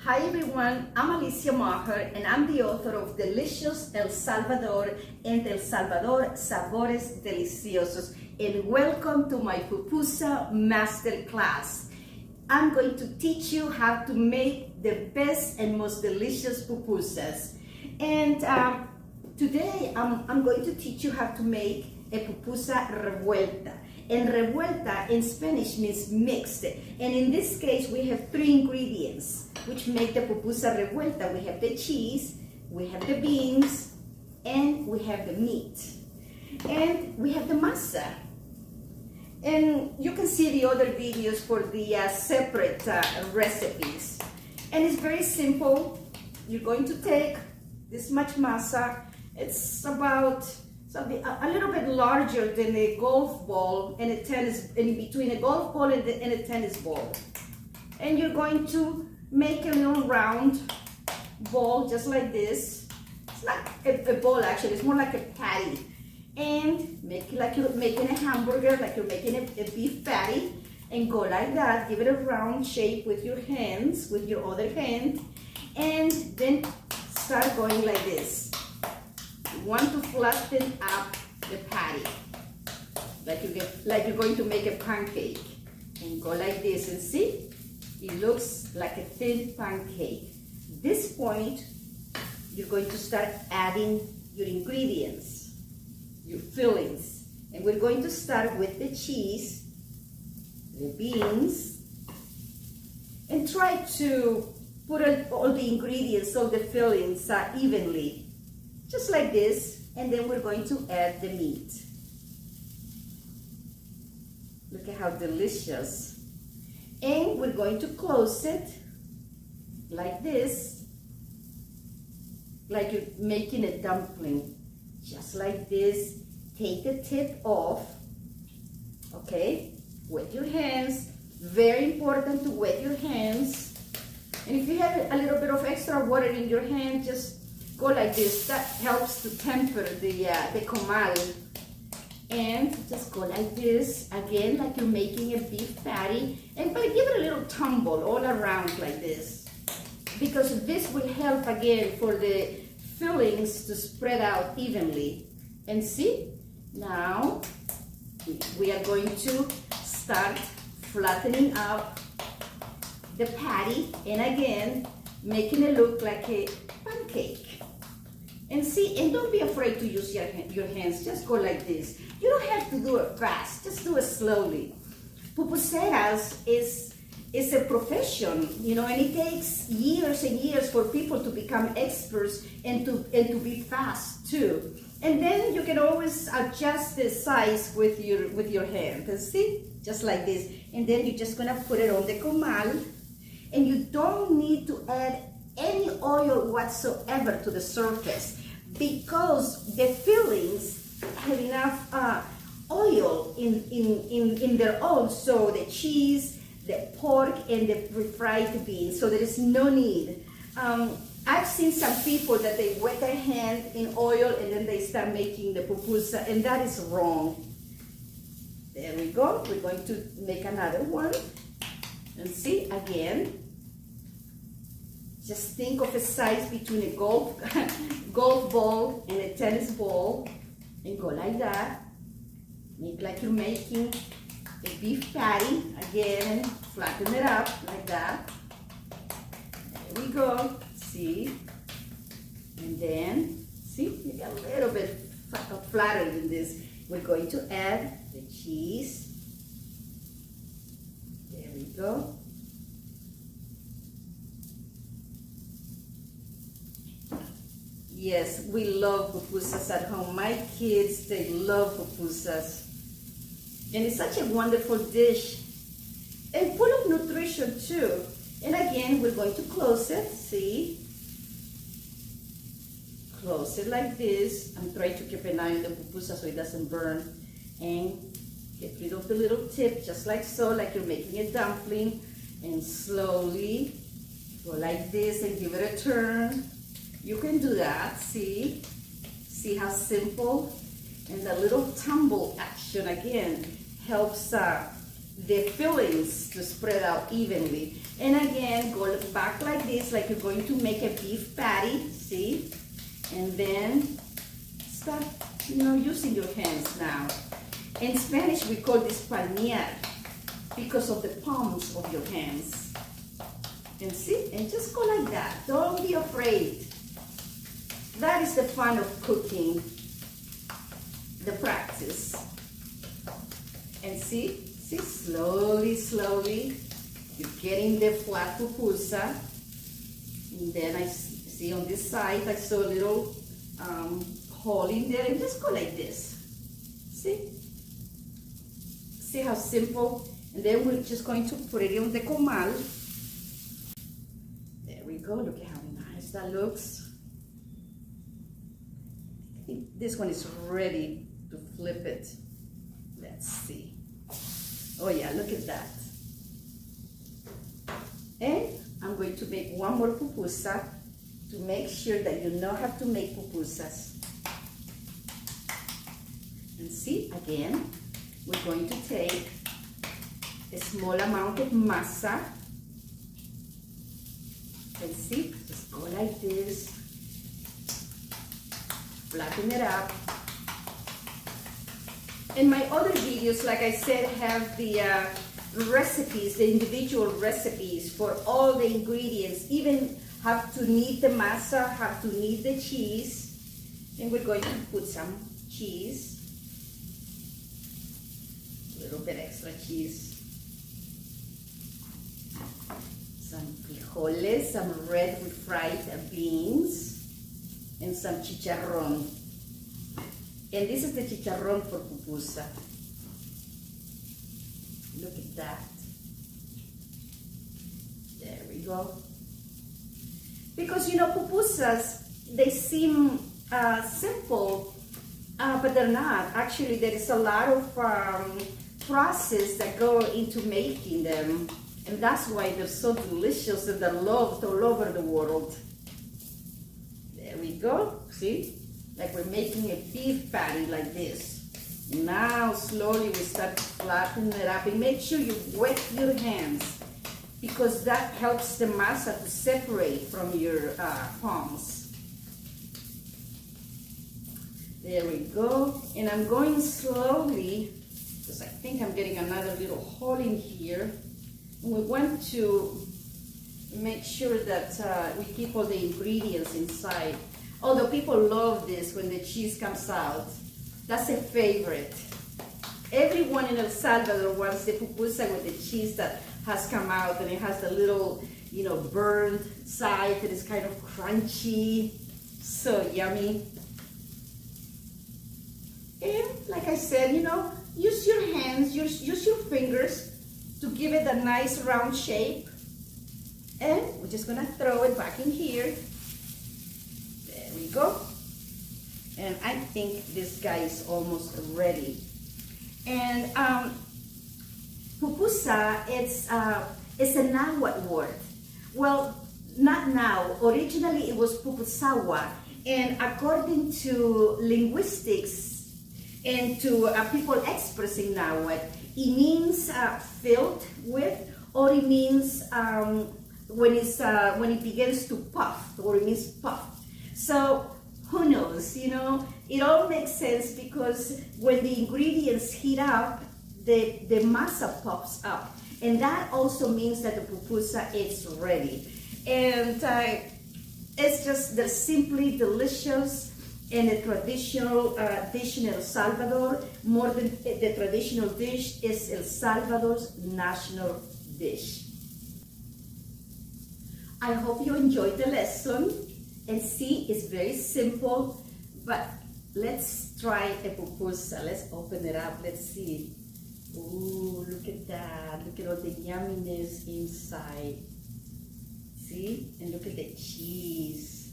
Hi everyone, I'm Alicia Maher and I'm the author of Delicious El Salvador and El Salvador Sabores Deliciosos, and welcome to my pupusa masterclass. I'm going to teach you how to make the best and most delicious pupusas. And today I'm going to teach you how to make a pupusa revuelta. And revuelta in Spanish means mixed. And in this case, we have three ingredients which make the pupusa revuelta. We have the cheese, we have the beans, and we have the meat. And we have the masa. And you can see the other videos for the separate recipes. And it's very simple. You're going to take this much masa. It's about something a little bit larger than a golf ball and a tennis, in between a golf ball and a tennis ball. And you're going to make a little round ball just like this. It's not a ball actually, it's more like a patty. And make it like you're making a hamburger, like you're making a beef patty, and go like that. Give it a round shape with your hands, with your other hand, and then start going like this. You want to flatten up the patty, like you're going to make a pancake, and go like this, and see, it looks like a thin pancake. At this point, you're going to start adding your ingredients, your fillings, and we're going to start with the cheese, the beans, and try to put all the ingredients, all the fillings evenly, just like this, and then we're going to add the meat. Look at how delicious. And we're going to close it like this, like you're making a dumpling, just like this. Take the tip off, okay? Wet your hands, very important to wet your hands. And if you have a little bit of extra water in your hand, just go like this. That helps to temper the comal. And just go like this, again, like you're making a beef patty. And but give it a little tumble all around like this, because this will help again for the fillings to spread out evenly. And see, now we are going to start flattening up the patty, and again, making it look like a pancake. And see, and don't be afraid to use your hands. Just go like this. You don't have to do it fast. Just do it slowly. Pupuseras is a profession, you know, and it takes years and years for people to become experts and to be fast too. And then you can always adjust the size with your hand. And see, just like this. And then you're just gonna put it on the comal, and you don't need to add any oil whatsoever to the surface, because the fillings have enough oil in their own. So the cheese, the pork, and the refried beans, so there is no need. I've seen some people that they wet their hand in oil and then they start making the pupusa, and that is wrong. There we go. We're going to make another one. And see, again, just think of a size between a golf ball and a tennis ball, and go like that. Make like you're making a beef patty. Again, flatten it up like that. There we go. See? And then, see, you got a little bit flatter than this. We're going to add the cheese. There we go. Yes, we love pupusas at home. My kids, they love pupusas. And it's such a wonderful dish. And full of nutrition too. And again, we're going to close it, see? Close it like this. I'm trying to keep an eye on the pupusa so it doesn't burn. And get rid of the little tip, just like so, like you're making a dumpling. And slowly go like this and give it a turn. You can do that, see? See how simple? And the little tumble action again helps the fillings to spread out evenly. And again, go back like this, like you're going to make a beef patty, see? And then start, using your hands now. In Spanish, we call this palmear because of the palms of your hands. And see, and just go like that. Don't be afraid. That is the fun of cooking, the practice. And see, slowly, slowly, you're getting the flat pupusa. And then I see on this side, I saw a little hole in there, and just go like this. See how simple? And then we're just going to put it on the comal. There we go, look at how nice that looks. I think this one is ready to flip it. Let's see. Oh yeah, look at that. And I'm going to make one more pupusa to make sure that you know how to make pupusas. And see, again, we're going to take a small amount of masa. And see, just go like this. Flatten it up. And my other videos, like I said, have the recipes, the individual recipes for all the ingredients, even how to knead the masa, how to knead the cheese. And we're going to put some cheese, a little bit extra cheese, some frijoles, some red refried beans, and some chicharrón. And this is the chicharrón for pupusa. Look at that. There we go. Because pupusas, they seem simple, but they're not. Actually, there is a lot of process that go into making them. And that's why they're so delicious and they're loved all over the world. There we go. See? Like we're making a beef patty like this. Now slowly we start flattening it up, and make sure you wet your hands because that helps the masa to separate from your palms. There we go. And I'm going slowly because I think I'm getting another little hole in here. And we want to make sure that we keep all the ingredients inside. Although people love this when the cheese comes out. That's a favorite. Everyone in El Salvador wants the pupusa with the cheese that has come out, and it has the little, burned side that is kind of crunchy. So yummy. And like I said, use your hands, use your fingers to give it a nice round shape. And we're just gonna throw it back in here. There we go. And I think this guy is almost ready. And pupusa, it's a Nahuatl word. Well, not now. Originally, it was pupusawa. And according to linguistics and to people experts in Nahuatl, it means filled with, or it means when it begins to puff, or it means puffed. So who knows, it all makes sense because when the ingredients heat up, the masa pops up. And that also means that the pupusa is ready. And it's just, they're simply delicious and a traditional dish in El Salvador. More than the traditional dish is El Salvador's national dish. I hope you enjoyed the lesson. And see, it's very simple, but let's try a pupusa. Let's open it up. Let's see. Ooh, look at that. Look at all the yumminess inside. See? And look at the cheese.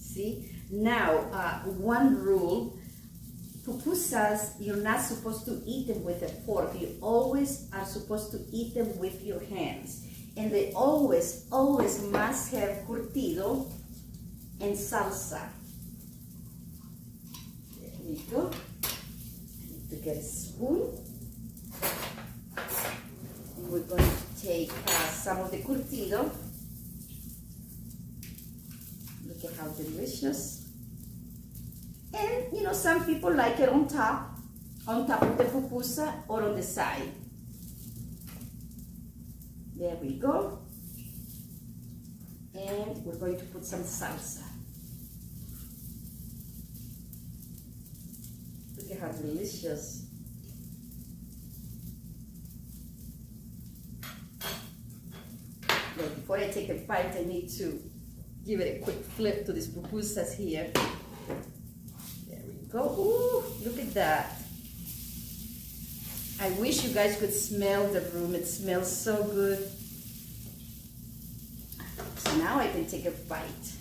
See? Now, one rule. Pupusas, you're not supposed to eat them with a fork. You always are supposed to eat them with your hands. And they always, always must have curtido and salsa. There we go. I need to get a spoon. And we're going to take some of the curtido. Look at how delicious. And you know, some people like it on top of the pupusa or on the side. There we go. And we're going to put some salsa. Look at how delicious. Well, before I take a bite, I need to give it a quick flip to these pupusas here. There we go. Ooh, look at that. I wish you guys could smell the room. It smells so good. So now I can take a bite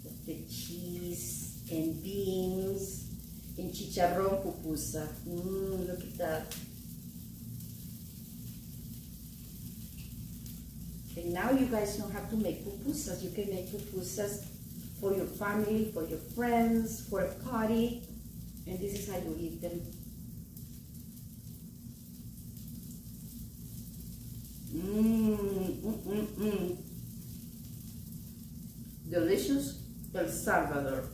of the cheese and beans and chicharrón pupusa. Look at that. And now you guys know how to make pupusas. You can make pupusas for your family, for your friends, for a party. And this is how you eat them. Delicious El Salvador.